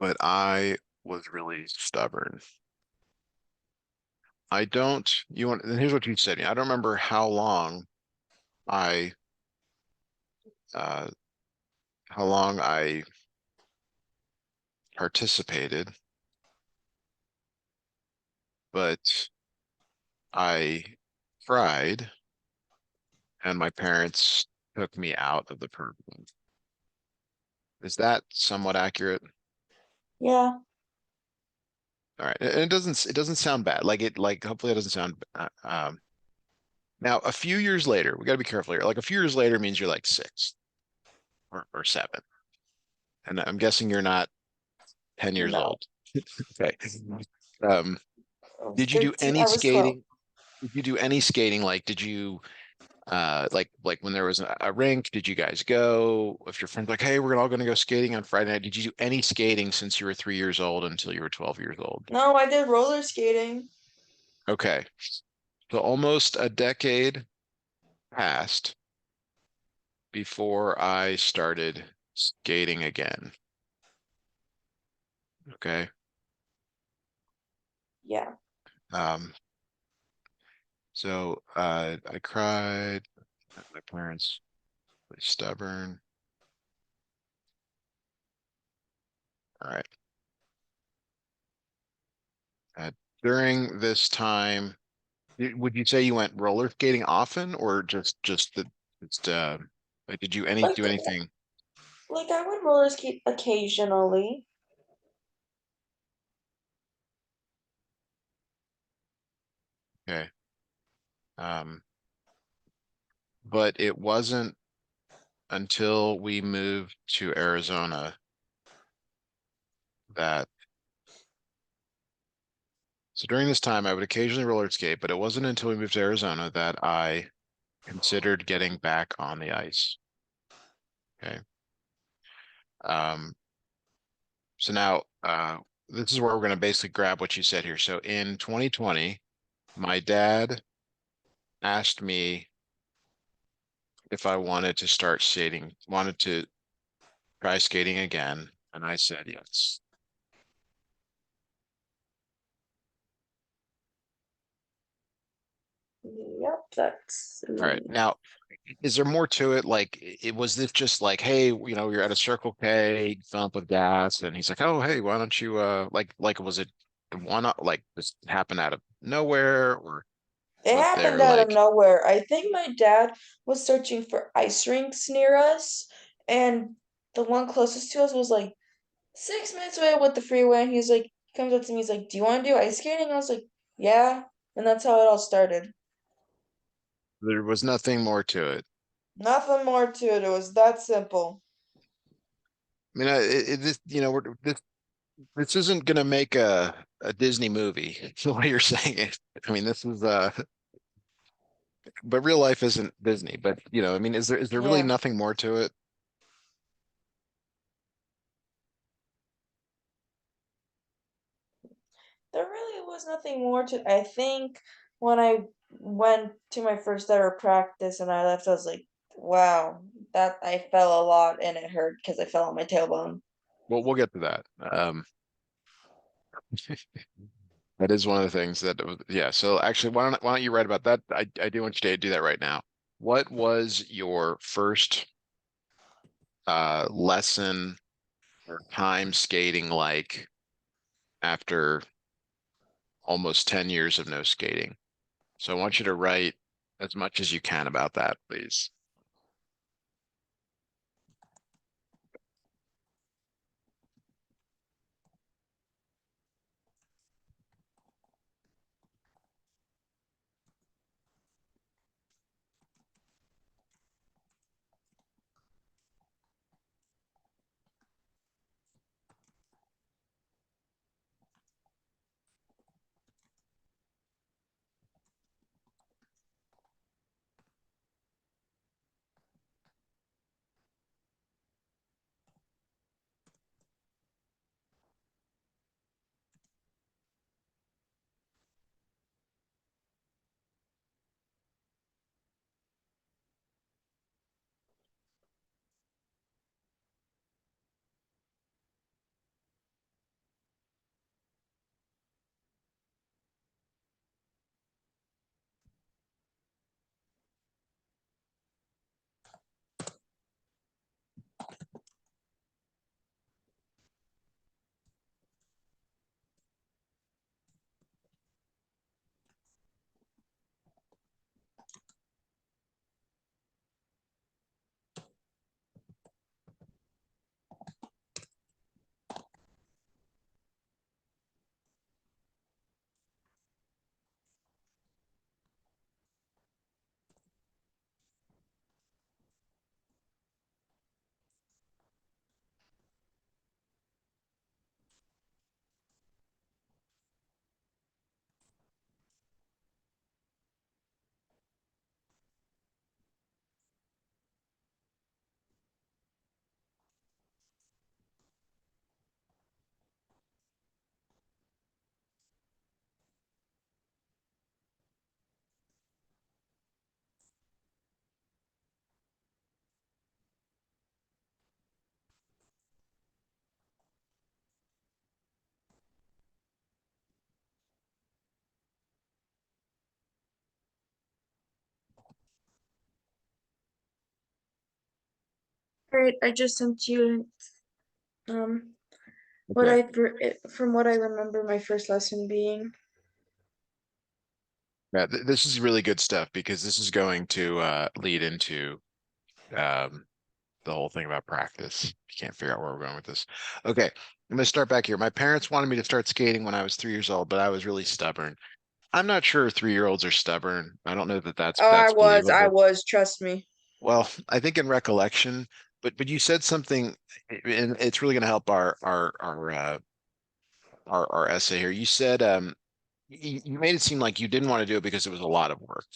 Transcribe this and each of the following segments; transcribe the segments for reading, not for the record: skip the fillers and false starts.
but I was really stubborn. I don't, you want, and here's what you said to me. I don't remember I, uh, how long I participated, but I tried, and my parents took me out of the program. Is that somewhat accurate? Yeah. All right. And it doesn't sound bad. Like hopefully it doesn't sound now a few years later, we got to be careful here. Like a few years later means you're like six or seven. And I'm guessing you're not 10 years No. old. Okay. Um, did you do 13. any I was 12. skating? Did you do any skating? Like, did you like when there was a rink, did you guys go? If your friends like, hey, we're all gonna go skating on Friday night, did you do any skating since you were 3 years old until you were 12 years old? No, I did roller skating. Okay. So almost a decade passed before I started skating again. Okay. Yeah. Um, I cried. My parents were stubborn. All right. Uh, During this time, would you say you went roller skating often, or just the just like did you any Like do anything? like I would roller skate occasionally. Okay. Um, but it wasn't until we moved to Arizona that so during this time I would occasionally roller skate, but it wasn't until we moved to Arizona that I considered getting back on the ice. Okay. Um, so now this is where we're going to basically grab what you said here. So in 2020, my dad asked me if I wanted to start skating, wanted to try skating again, and I said yes. Yep, that's All right. me. Now, is there more to it? Like, it was this just like, hey, you're at a Circle K, fill up with gas, and he's like, oh, hey, why don't you like was it one like this happened out of nowhere, or It was happened there out of like nowhere. I think my dad was searching for ice rinks near us, and the one closest to us was like 6 minutes away with the freeway. And he's like, he comes up to me, he's like, "Do you want to do ice skating?" I was like, "Yeah," and that's how it all started. there was nothing more to it? Nothing more to it. It was that simple. I mean, this this isn't gonna make a Disney movie, the way you're saying it. I mean, this is but real life isn't Disney. But I mean, is there really Yeah. nothing more to it? There really was nothing more to I think when I went to my first ever practice and I left, I was like, wow, that I fell a lot and it hurt because I fell on my tailbone. Well, we'll get to that. That is one of the things yeah. So actually, why don't you write about that? I do want you to do that right now. What was your first lesson or time skating like after almost 10 years of no skating? So I want you to write as much as you can about that, please. Right, I just sent you um what Okay. from what I remember my first lesson being. Yeah, this is really good stuff because this is going to lead into um, the whole thing about practice. You can't figure out where we're going with this. Okay, I'm gonna start back here. My parents wanted me to start skating when I was 3 years old, but I was really stubborn. I'm not sure 3-year-olds are stubborn. I don't know that Oh, that's I believable. was, trust me. Well, I think in recollection, but you said something, and it's really going to help our essay here. You said you made it seem like you didn't want to do it because it was a lot of work,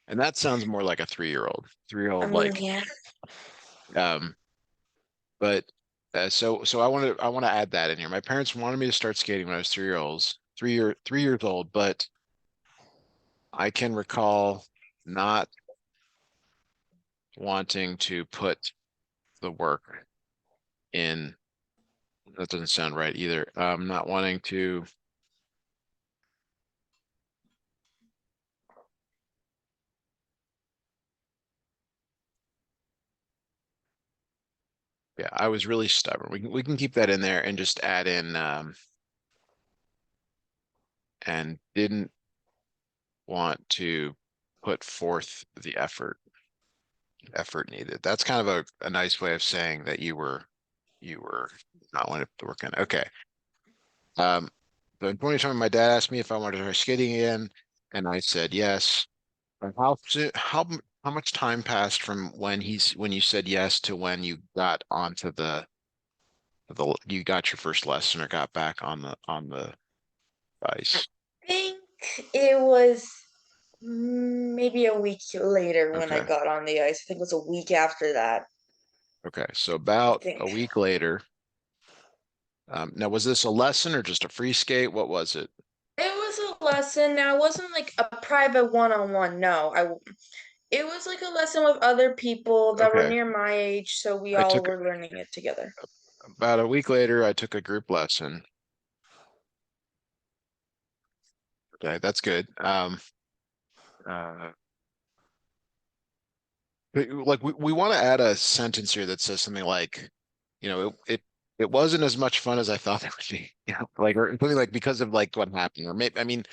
and that sounds more like a 3-year-old. I 3-year-old mean, like yeah. um, but so I want to add that in here. My parents wanted me to start skating when I was 3 years old, but I can recall not wanting to put the work in. That doesn't sound right either. Not wanting to. Yeah, I was really stubborn. We can keep that in there and just add in and didn't want to put forth the effort needed. That's kind of a nice way of saying that you were not wanting to work on. Okay. Um, so in 2020, my dad asked me if I wanted to try skating again, and I said yes. And how much time passed from when you said yes to when you got onto the you got your first lesson or got back on the ice? I think it was maybe a week later when I Okay. got on the ice. I think it was a week after that. Okay. So I about a think week later, now was this a lesson or just a free skate? What was it? it was a lesson. Now, it wasn't like a private one-on-one. No, it was like a lesson with other people that were Okay. near my age, so we I all took were learning it together. about a week later, I took a group lesson. Okay, that's good. Uh, like we want to add a sentence here that says something like, it wasn't as much fun as I thought it would be. Like or something like because of like what happened. Or maybe I mean,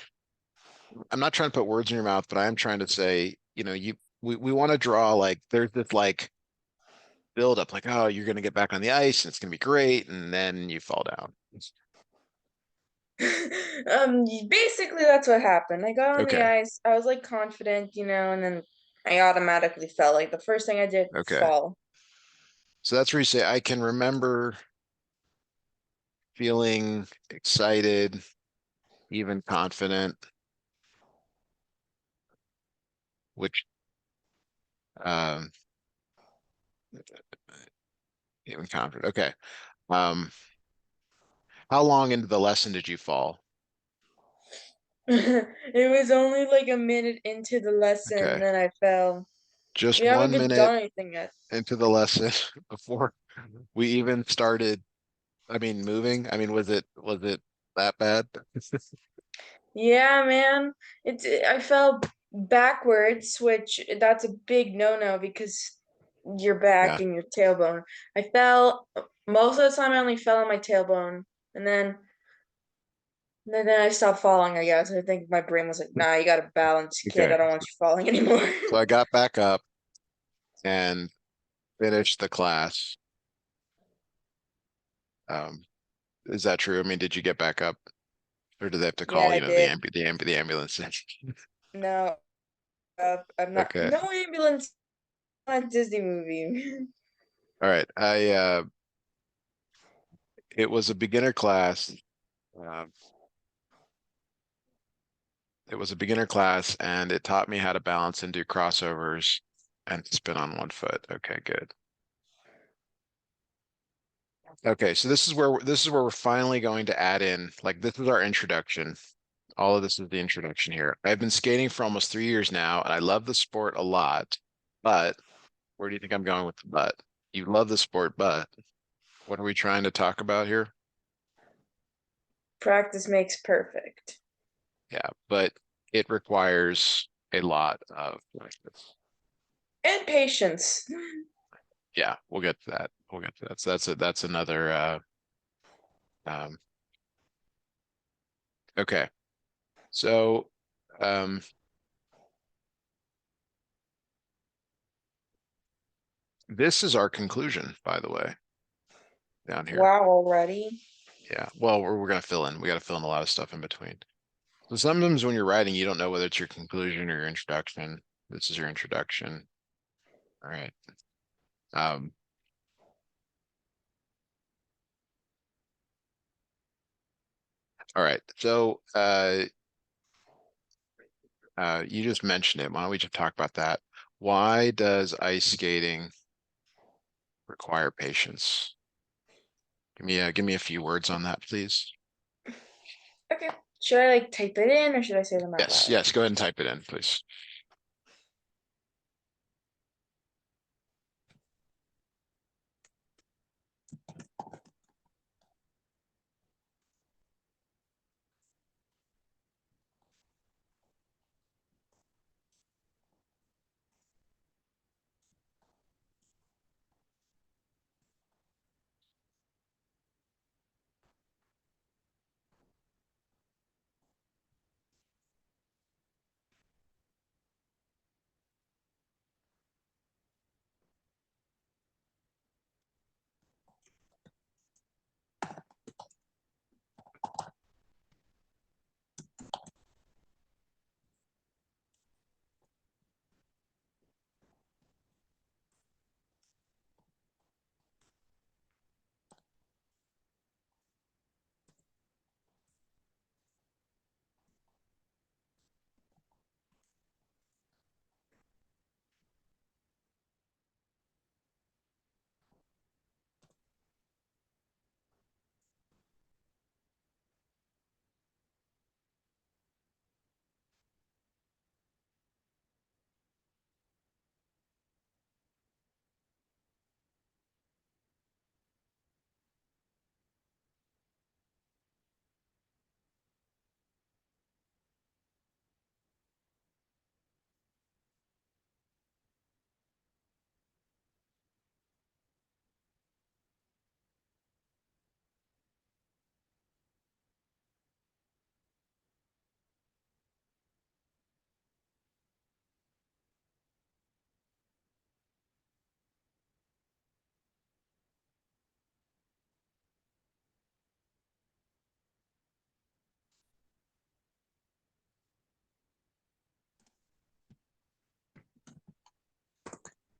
I'm not trying to put words in your mouth, but I am trying to say, we want to draw like there's this like build up, like, oh, you're gonna get back on the ice and it's gonna be great, and then you fall down. Basically that's what happened. I got on the Okay, ice. I was like confident, and then I automatically fell. Like the first thing I did, okay. fall. So that's where you say I can remember feeling excited, even confident, which um even confident. Okay. Um, how long into the lesson did you fall? It was only like a minute into the lesson, Okay. then I fell. Just We haven't one even minute done anything yet. into the lesson before we even started, I mean, moving. I mean, was it that bad? Yeah, man. I fell backwards, which that's a big no-no because your back Yeah. and your tailbone. I fell most of the time I only fell on my tailbone, and then I stopped falling, I guess. I think my brain was like, nah, you gotta balance, kid. Okay. I don't want you falling anymore. So I got back up and finished the class. Um, is that true? I mean, did you get back up, or did they have to Yeah, call, I did. the ambulance? No, I'm not. Okay. No ambulance, not a Disney movie. All right. It was a beginner class. Um, it was a beginner class, and it taught me how to balance and do crossovers and spin on one foot. Okay, good. Okay, so this is where we're finally going to add in, like, this is our introduction. All of this is the introduction here. I've been skating for almost 3 years now, and I love the sport a lot. But where do you think I'm going with the but? You love the sport, but what are we trying to talk about here? Practice makes perfect. Yeah, but it requires a lot of practice. And patience. Yeah, we'll get to that. We'll get to that. So that's another um okay. So um this is our conclusion, by the way, down here. Wow, already. Yeah. Well, we're gonna fill in. We gotta fill in a lot of stuff in between. So sometimes when you're writing, you don't know whether it's your conclusion or your introduction. This is your introduction. All right. Um, all right. So you just mentioned it. Why don't we just talk about that? Why does ice skating require patience? Give me a few words on that, please. Okay. Should I like type it in or should I say them out Yes, loud? yes, go ahead and type it in, please.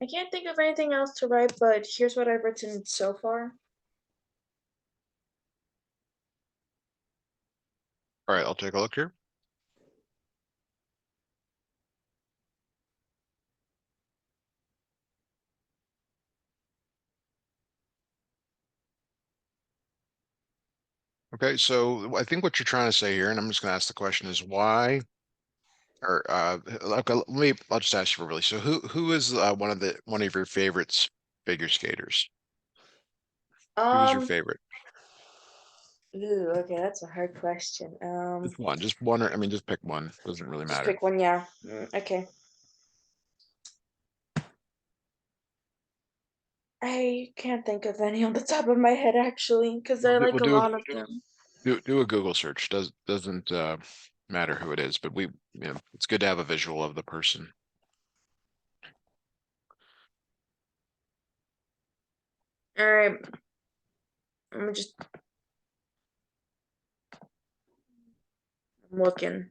I can't think of anything else to write, but here's what I've written so far. All right, I'll take a look here. Okay, so I think what you're trying to say here, and I'm just gonna ask the question is why, or okay, I'll just ask you really. So who is one of your favorites figure skaters? Who is your Um, favorite? ooh, okay, that's a hard question. Just one, or I mean, just pick one. Doesn't really Just matter. pick one, yeah. Okay. I can't think of any on the top of my head actually, because I We'll like a do a lot of them. do a Google search. Doesn't matter who it is, but it's good to have a visual of the person. All right, I'm just I'm looking.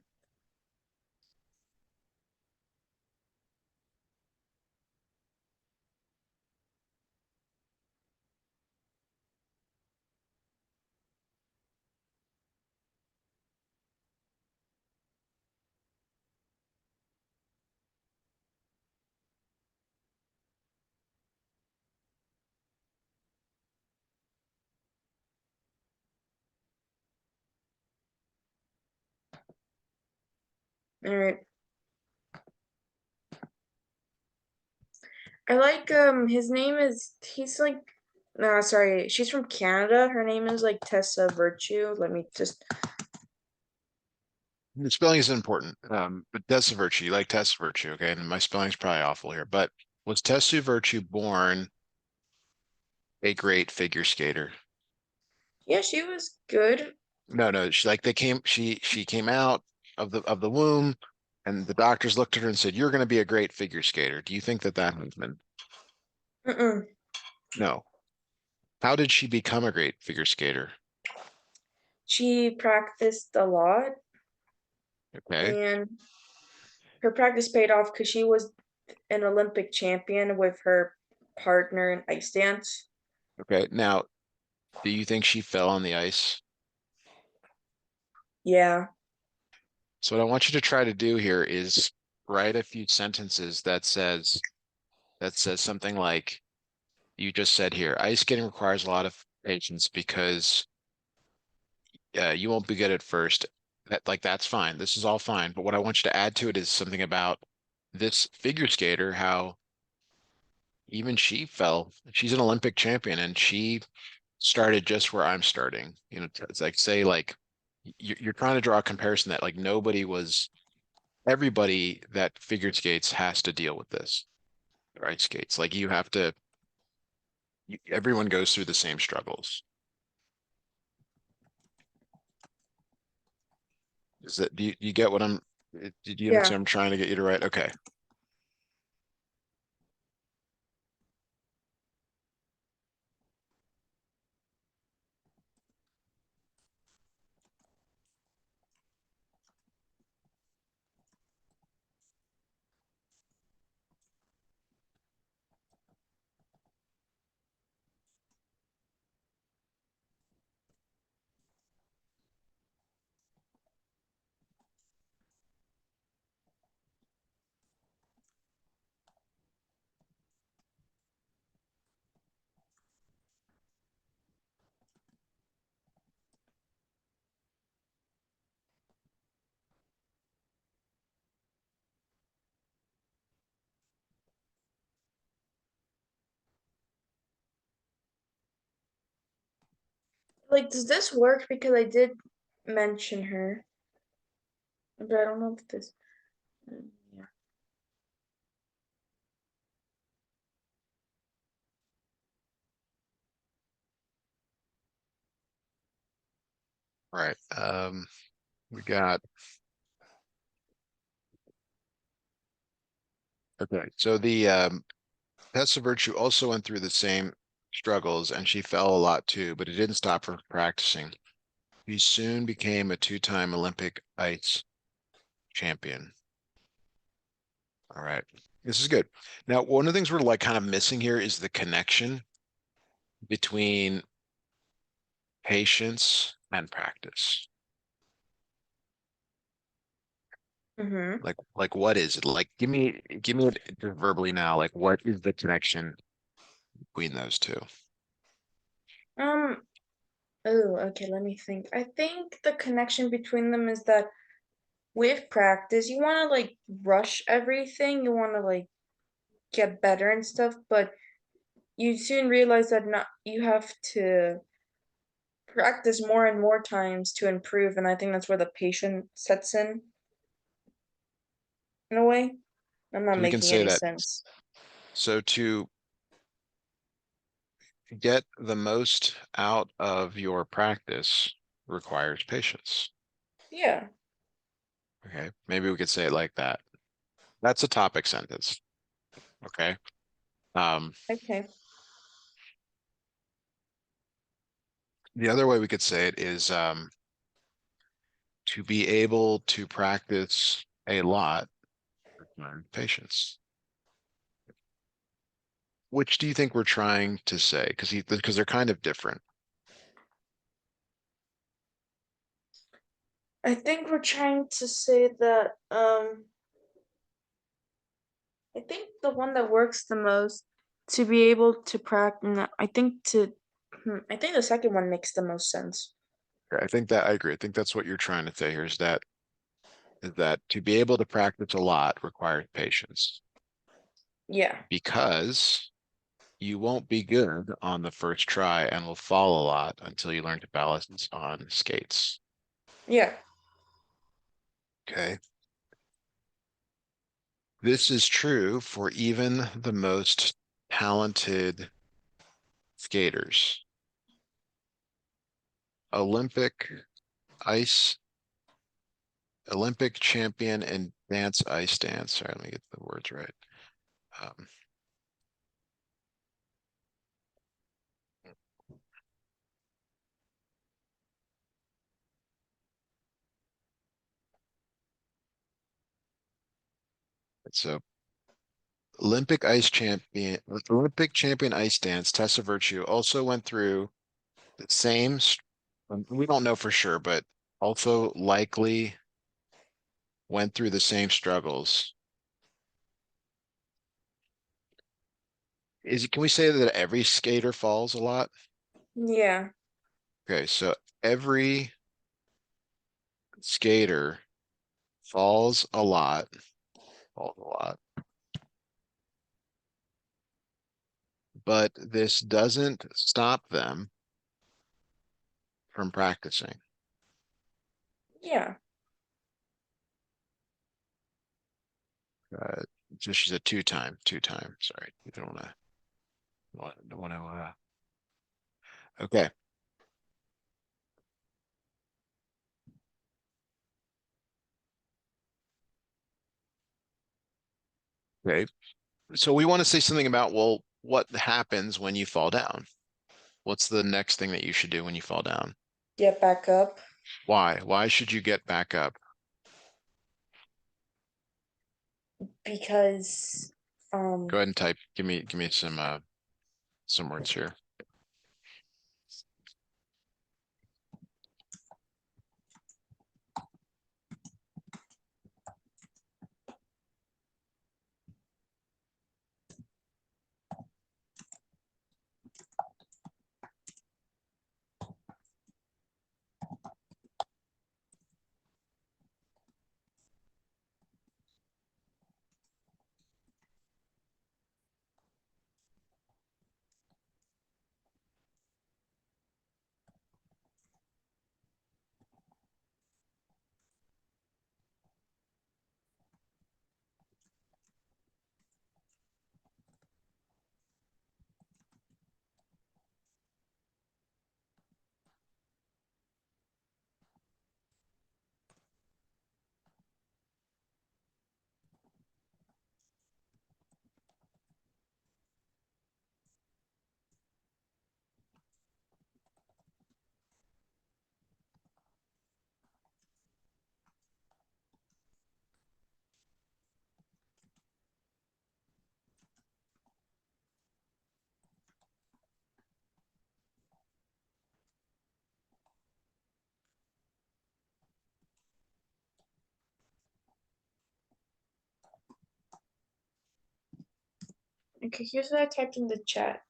All right. I like his name is he's like no, sorry, she's from Canada. Her name is like Tessa Virtue. Let me just The spelling is important, but Tessa Virtue, you like Tessa Virtue, okay? And my spelling's probably awful here, but was Tessa Virtue born a great figure skater. Yeah, she was good. No, no, she like they came she came out of the womb and the doctors looked at her and said, "You're going to be a great figure skater." Do you think that that happened? Mm-mm. No. How did she become a great figure skater? She practiced a lot, Okay. and her practice paid off because she was an Olympic champion with her partner in ice dance. Okay. Now, do you think she fell on the ice? Yeah. So what I want you to try to do here is write a few sentences that says something like you just said here. Ice skating requires a lot of patience because you won't be good at first. That like that's fine. This is all fine. But what I want you to add to it is something about this figure skater, how even she fell. She's an Olympic champion and she started just where I'm starting. You know, it's like say like you're trying to draw a comparison that like nobody was everybody that figured skates has to deal with this, right? Skates. Like you have to everyone goes through the same struggles. Is that do you get what I'm did you Yeah. understand I'm trying to get you to write? Okay. Like, does this work? Because I did mention her, but I don't know if this. Yeah. Right. We got okay. So the Tessa Virtue also went through the same struggles and she fell a lot too, but it didn't stop her from practicing. She soon became a two-time Olympic ice champion. All right. This is good. Now, one of the things we're like kind of missing here is the connection between patience and practice. Mm-hmm. Like what is it? Like give me it verbally now. Like what is the connection between those two? Um. Oh, okay. Let me think. I think the connection between them is that with practice, you want to like rush everything. You want to like get better and stuff, but you soon realize that not you have to practice more and more times to improve, and I think that's where the patient sets in a way. I'm not So we can making say any that. sense. So to get the most out of your practice requires patience. Yeah. Okay. Maybe we could say it like that. That's a topic sentence. Okay. Um, Okay. the other way we could say it is to be able to practice a lot requires patience. Which do you think we're trying to say? Because they're kind of different. I think we're trying to say that I think the one that works the most to be able to practice I think the second one makes the most sense. I think that I agree. I think that's what you're trying to say here is that to be able to practice a lot requires patience Yeah. because you won't be good on the first try and will fall a lot until you learn to balance on skates. Yeah. Okay. This is true for even the most talented skaters. Olympic ice, Olympic champion in dance ice dance. Sorry, let me get the words right. Um, so Olympic champion ice dance, Tessa Virtue also went through the same, we don't know for sure, but also likely went through the same struggles. Can we say that every skater falls a lot? Yeah. Okay, so every skater falls a lot, falls a lot, but this doesn't stop them from practicing. Yeah. Uh, so she's a two-time. Sorry, you don't want to. Okay, okay. So we want to say something about, well, what happens when you fall down? What's the next thing that you should do when you fall down? Get back up Why? Why should you get back up? because Go ahead and type. Give me some words here. okay, here's what I typed in the chat.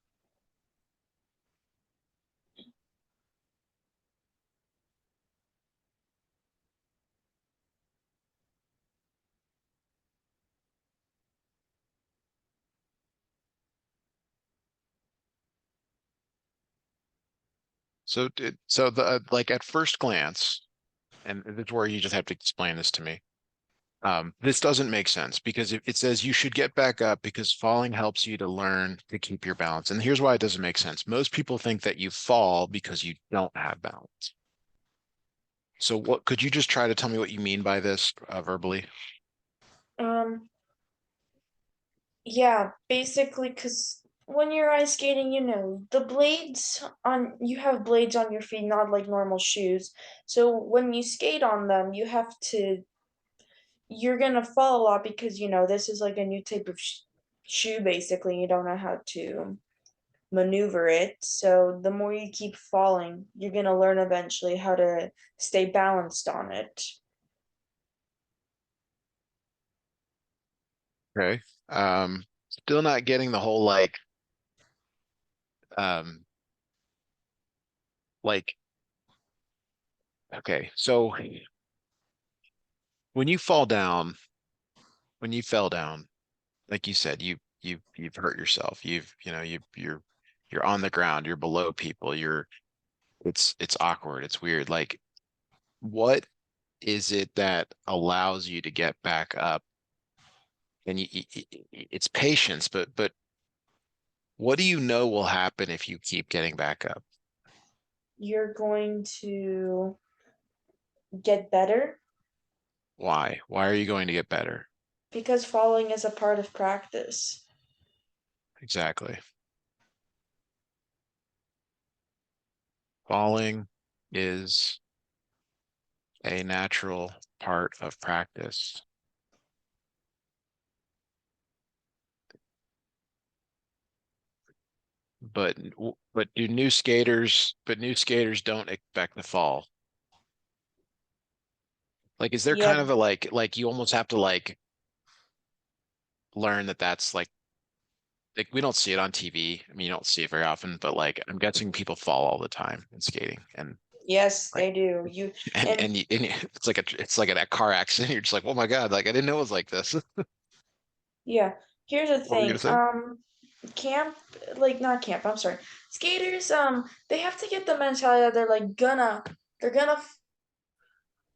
So the like at first glance, and it's where you just have to explain this to me. This doesn't make sense because it says you should get back up because falling helps you to learn to keep your balance. And here's why it doesn't make sense. Most people think that you fall because you don't have balance. So what could you just try to tell me what you mean by this verbally? Um, yeah, basically, because when you're ice skating, the blades you have blades on your feet, not like normal shoes. So when you skate on them, you're gonna fall a lot because, this is like a new type of shoe, basically. You don't know how to maneuver it. So the more you keep falling, you're gonna learn eventually how to stay balanced on it. Okay. Still not getting the whole um like okay. So when you fall down, when you fell down, like you said, you've hurt yourself. You're on the ground, you're below people, it's awkward, it's weird. Like what is it that allows you to get back up? And it's patience, but What do you know will happen if you keep getting back up? You're going to get better Why? Why are you going to get better? because falling is a part of practice. Exactly. Falling is a natural part of practice. But new skaters don't expect to fall. Like, is there kind Yep. of a like you almost have to like learn that that's like we don't see it on TV. I mean, you don't see it very often, but like I'm guessing people fall all the time in skating and Yes, like they do. You and and it's like a car accident. You're just like, oh my God, like I didn't know it was like this. yeah. Here's the What were you gonna thing. say? Camp, like not camp, I'm sorry. Skaters, they have to get the mentality that they're gonna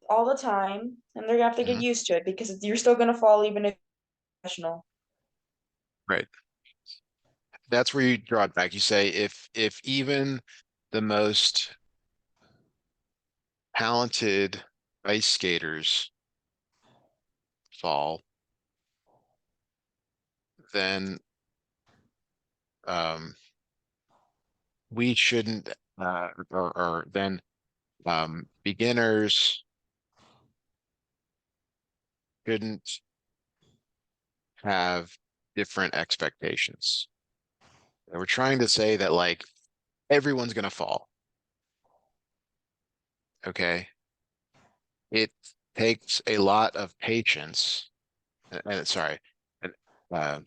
all the time, and they're gonna have to get Mhm. used to it because you're still gonna fall even if you're professional. Right. That's where you draw it back. You say if even the most talented ice skaters fall, then um we shouldn't or then beginners shouldn't have different expectations. And we're trying to say that like everyone's gonna fall, okay? It takes a lot of patience, sorry, and uh,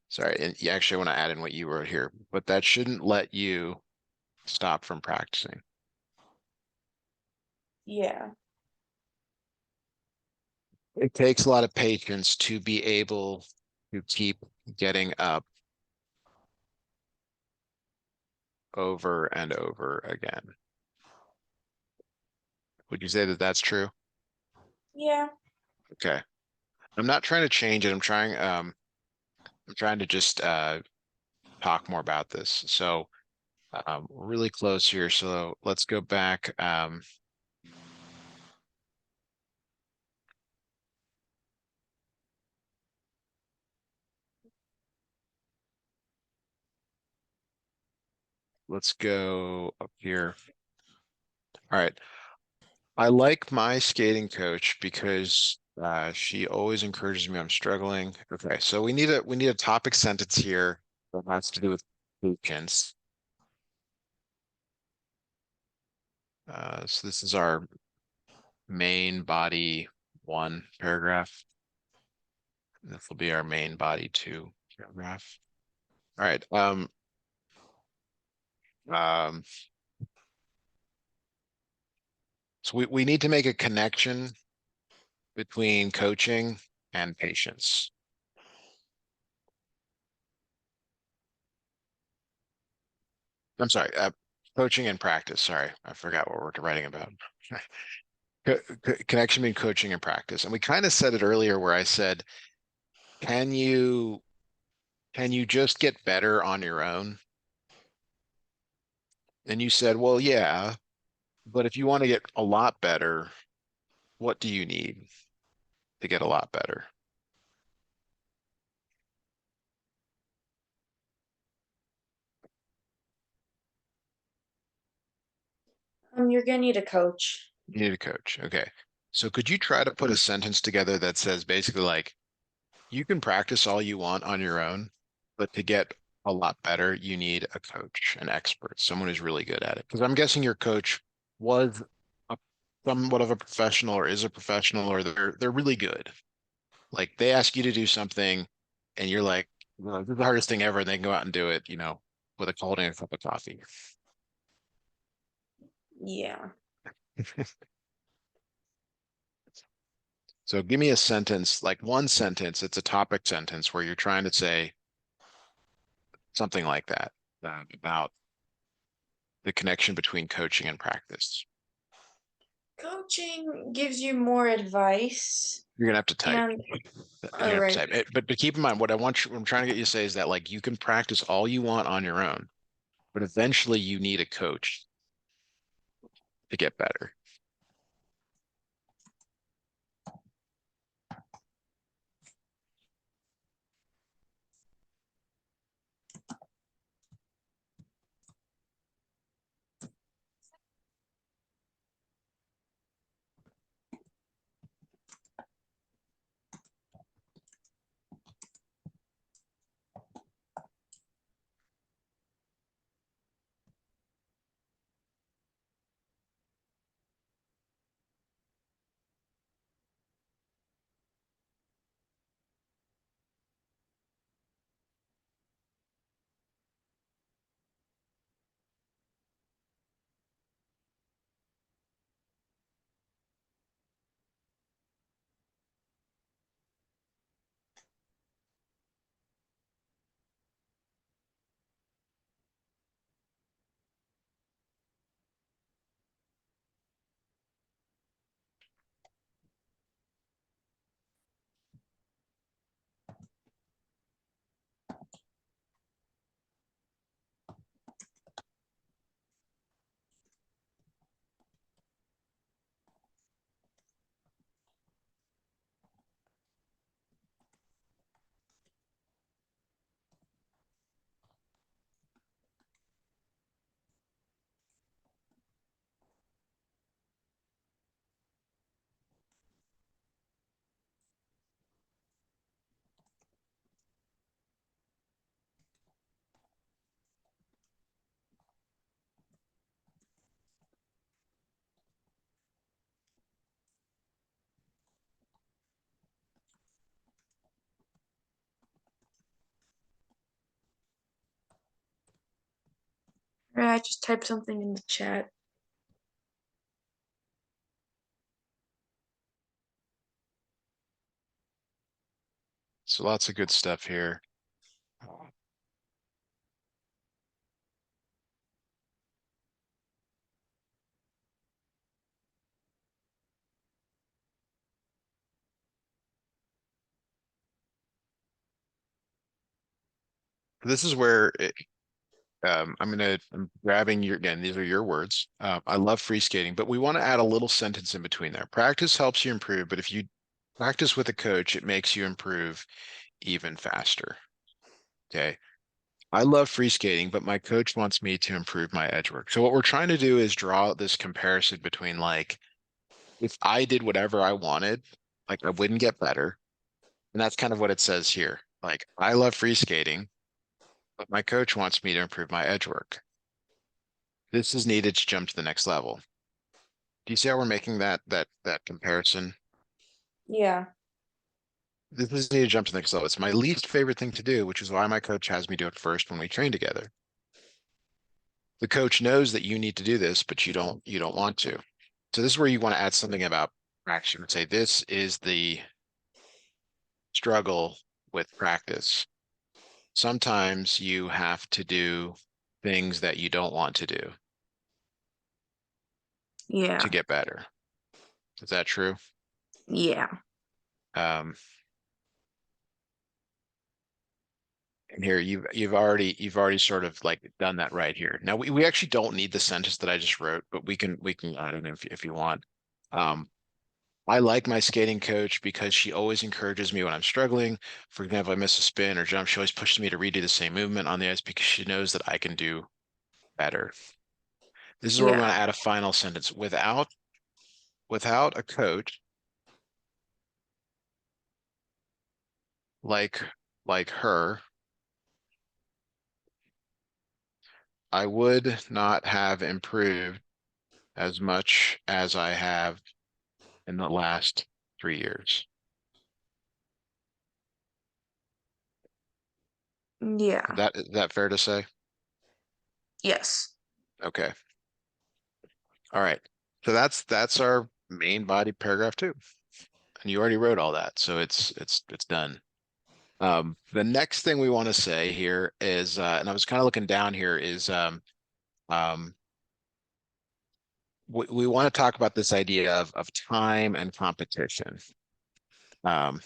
sorry, and you actually want to add in what you wrote here, but that shouldn't let you stop from practicing. Yeah. It takes a lot of patience to be able to keep getting up over and over again. Would you say that that's true? Yeah. Okay. I'm not trying to change it. I'm trying to just talk more about this. So really close here. So let's go back. Let's go up here. All right. I like my skating coach because she always encourages me. I'm struggling. Okay, so we need a topic sentence here that has to do with patience. So this is our main body one paragraph. This will be our main body two paragraph. All right. Um, so we need to make a connection between coaching and patience. I'm sorry, coaching and practice. Sorry, I forgot what we're writing about. Connection between coaching and practice. And we kind of said it earlier where I said, can you can you just get better on your own? And you said, well, yeah, but if you want to get a lot better, what do you need to get a lot better? You're gonna need a coach. You need a coach. Okay. So could you try to put a sentence together that says basically like you can practice all you want on your own, but to get a lot better, you need a coach, an expert, someone who's really good at it. Because I'm guessing your coach was a, somewhat of a professional or is a professional or they're really good. Like they ask you to do something and you're like, well, this is the hardest thing ever, and they can go out and do it, with a holding a cup of coffee. Yeah. So give me a sentence, like one sentence, it's a topic sentence where you're trying to say something like that about the connection between coaching and practice. Coaching gives you more advice You're gonna have to type. And You're gonna all have to right. type. But keep in mind, what I'm trying to get you to say is that like you can practice all you want on your own, but eventually you need a coach to get better. All right, I just typed something in the chat. So lots of good stuff here. This is where I'm grabbing your, again, these are your words. I love free skating, but we want to add a little sentence in between there. Practice helps you improve, but if you practice with a coach, it makes you improve even faster. Okay. I love free skating, but my coach wants me to improve my edge work. So what we're trying to do is draw this comparison between like, if I did whatever I wanted, like I wouldn't get better. And that's kind of what it says here. Like, I love free skating, but my coach wants me to improve my edge work. This is needed to jump to the next level. Do you see how we're making that comparison? Yeah. This is needed to jump to the next level. It's my least favorite thing to do, which is why my coach has me do it first when we train together. The coach knows that you need to do this, but you don't want to. So this is where you want to add something about practice. You would say this is the struggle with practice. Sometimes you have to do things that you don't want to do to Yeah. get better. Is that true? Yeah. Um, and here you've already sort of like done that right here. Now we actually don't need the sentence that I just wrote, but we can I don't know if you want. Um, I like my skating coach because she always encourages me when I'm struggling. For example, I miss a spin or jump, she always pushes me to redo the same movement on the ice because she knows that I can do better. This is where we want Yeah. to add a final sentence. Without a coach like like her, I would not have improved as much as I have in the last 3 years. Yeah. Is that fair to say? Yes. Okay. All right. So that's our main body paragraph two. And you already wrote all that, so it's done. The next thing we want to say here is, and I was kind of looking down here, is um, we want to talk about this idea of time and competition. Um,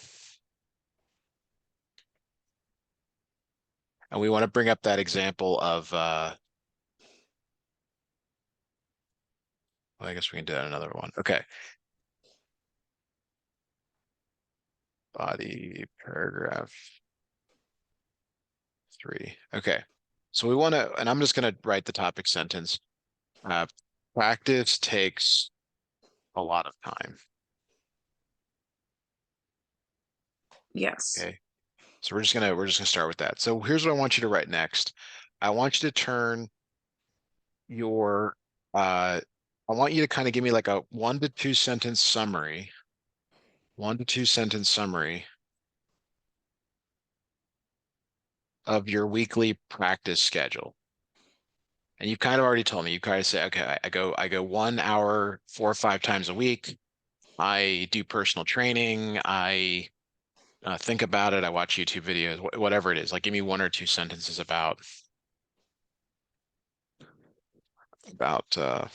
and we want to bring up that example of, well, I guess we can do that another one. Okay. Body paragraph 3. Okay. So we want to, and I'm just going to write the topic sentence. Uh, Practice takes a lot of time. Yes. Okay. So we're just gonna start with that. So here's what I want you to write next. I want you to turn your I want you to kind of give me like a 1 to 2 sentence summary, 1 to 2 sentence summary of your weekly practice schedule. And you've kind of already told me, you kind of say, okay, I go 1 hour 4 or 5 times a week. I do personal training. I think about it. I watch YouTube videos, whatever it is. Like, give me 1 or 2 sentences about that.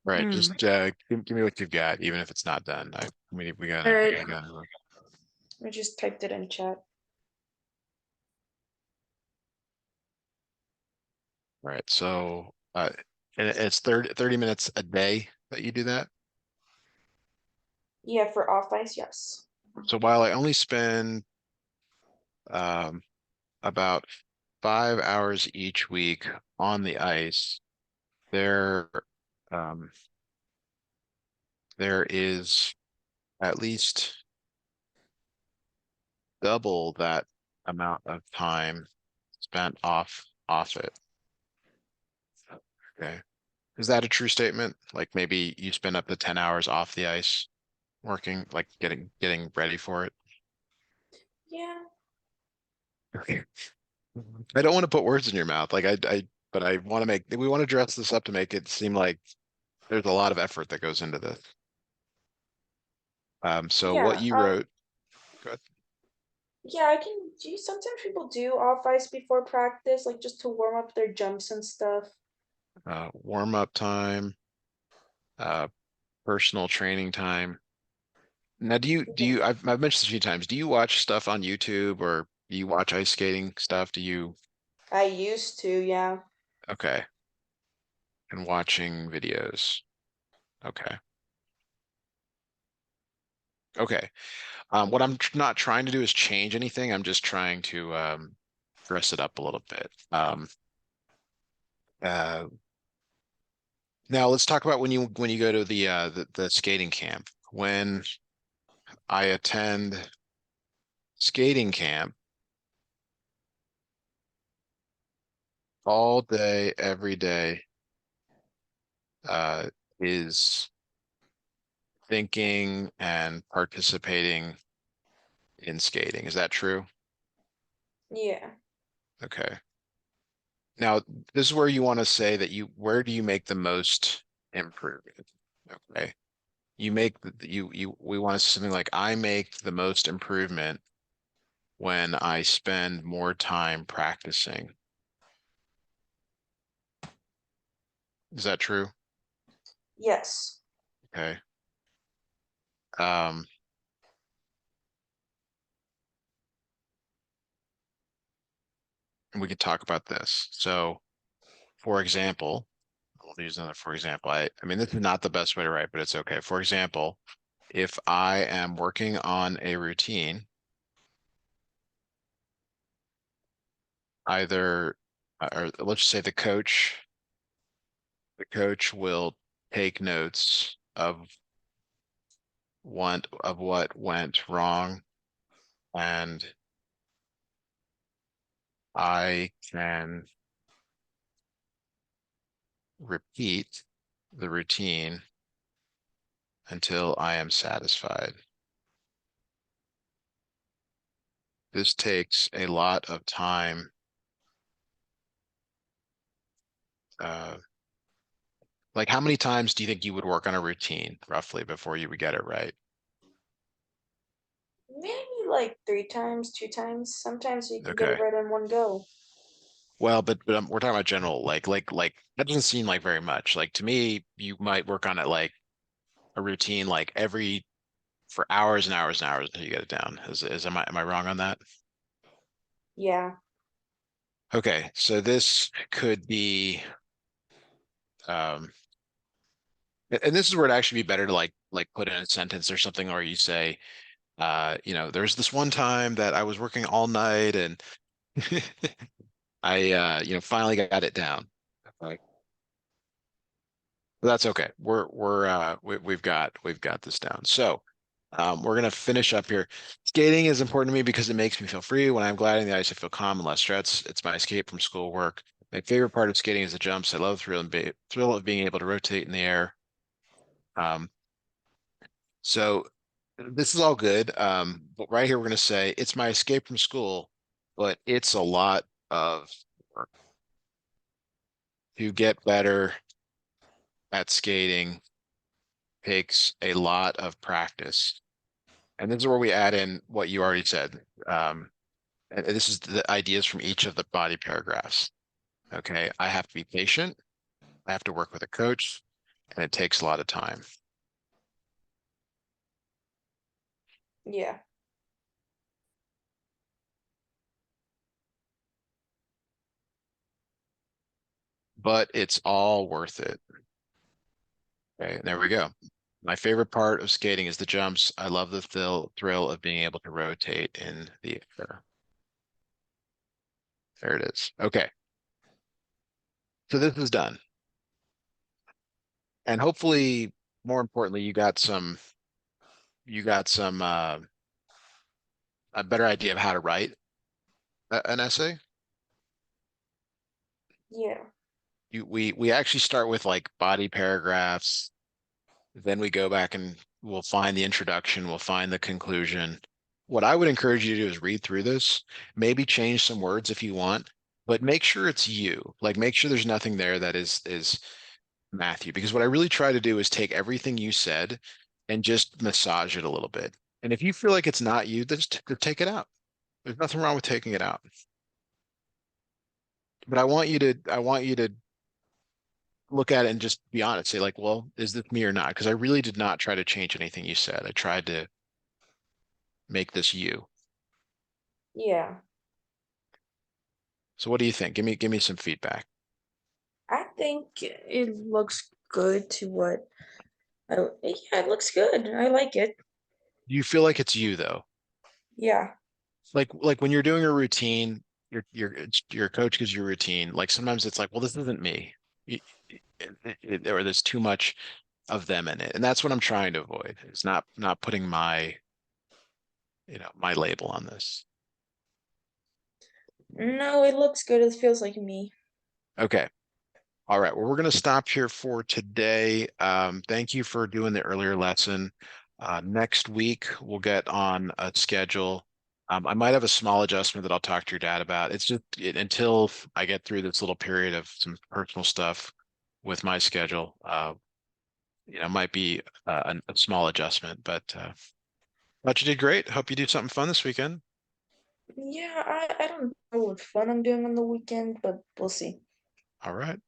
Right. Mm. Just give me what you've got, even if it's not done. We All gotta right. we gotta I just typed it in chat. right. So and it's 30 minutes a day that you do that. Yeah, for off ice, yes. So while I only spend um about 5 hours each week on the ice, there um there is at least double that amount of time spent off it. Okay. Is that a true statement? Like maybe you spend up to 10 hours off the ice working, like getting ready for it. Yeah. Okay. I don't want to put words in your mouth. But I want to we want to dress this up to make it seem like there's a lot of effort that goes into this. So what Yeah. you wrote, go ahead. Yeah, I can do sometimes people do off ice before practice, like just to warm up their jumps and stuff. Warm up time, uh, personal training time. Now, I've mentioned this a few times. Do you watch stuff on YouTube or do you watch ice skating stuff? Do you, I used to, yeah. okay, and watching videos. Okay. Okay. What I'm not trying to do is change anything. I'm just trying to dress it up a little bit. Uh, Now let's talk about when you go to the skating camp. When I attend skating camp all day, every day, uh, is thinking and participating in skating. Is that true? Yeah. Okay. Now, this is where you want to say where do you make the most improvement? Okay. We want to say something like, I make the most improvement when I spend more time practicing. Is that true? Yes. Okay. Um, and we could talk about this. So, for example, we'll use another for example. I mean, this is not the best way to write, but it's okay. For example, if I am working on a routine, either, or let's say the coach will take notes of what went wrong, and I can repeat the routine until I am satisfied. This takes a lot of time. Uh, like how many times do you think you would work on a routine roughly before you would get it right? Maybe like 3 times, 2 times. Sometimes you can get it Okay. right in one go. Well, but we're talking about general, like that doesn't seem like very much. Like to me, you might work on it like a routine, like every for hours and hours and hours until you get it down. Am I wrong on that? Yeah. Okay, so this could be, um, and this is where it'd actually be better to like put in a sentence or something, or you say, there's this one time that I was working all night and I finally got it down. Like, but that's okay. We've got this down. So we're gonna finish up here. Skating is important to me because it makes me feel free. When I'm gliding the ice, I feel calm and less stressed. It's my escape from schoolwork. My favorite part of skating is the jumps. I love the thrill of being able to rotate in the air. Um, so this is all good. But right here we're gonna say it's my escape from school, but it's a lot of work to get better at skating takes a lot of practice. And this is where we add in what you already said. And this is the ideas from each of the body paragraphs. Okay. I have to be patient. I have to work with a coach, and it takes a lot of time, Yeah. but it's all worth it. Okay. And there we go. My favorite part of skating is the jumps. I love the thrill of being able to rotate in the air. There it is. Okay. So this is done. And hopefully, more importantly, you got some a better idea of how to write an essay. Yeah. We actually start with like body paragraphs, then we go back and we'll find the introduction, we'll find the conclusion. What I would encourage you to do is read through this, maybe change some words if you want, but make sure it's you. Like make sure there's nothing there that is Matthew, because what I really try to do is take everything you said and just massage it a little bit. And if you feel like it's not you, then just take it out. There's nothing wrong with taking it out. But I want you to look at it and just be honest. Say like, well, is this me or not? Because I really did not try to change anything you said. I tried to. make this you. Yeah. So what do you think? Give me some feedback. I think it looks good to what yeah, it looks good. I like it. Do you feel like it's you though? Yeah. Like when you're doing a routine, your coach gives you a routine. Like sometimes it's like, well, this isn't me. Y- or there's too much of them in it. And that's what I'm trying to avoid. Is not putting my label on this. No, it looks good. It feels like me. Okay. All right. Well, we're going to stop here for today. Thank you for doing the earlier lesson. Next week, we'll get on a schedule. I might have a small adjustment that I'll talk to your dad about. It's just until I get through this little period of some personal stuff with my schedule. Might be a small adjustment, but you did great. Hope you do something fun this weekend. Yeah, I don't know what fun I'm doing on the weekend, but we'll see. All right.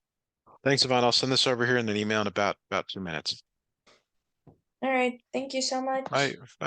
Thanks, Yvonne. I'll send this over here in an email in about 2 minutes. All right. Thank you so Bye. much. Bye.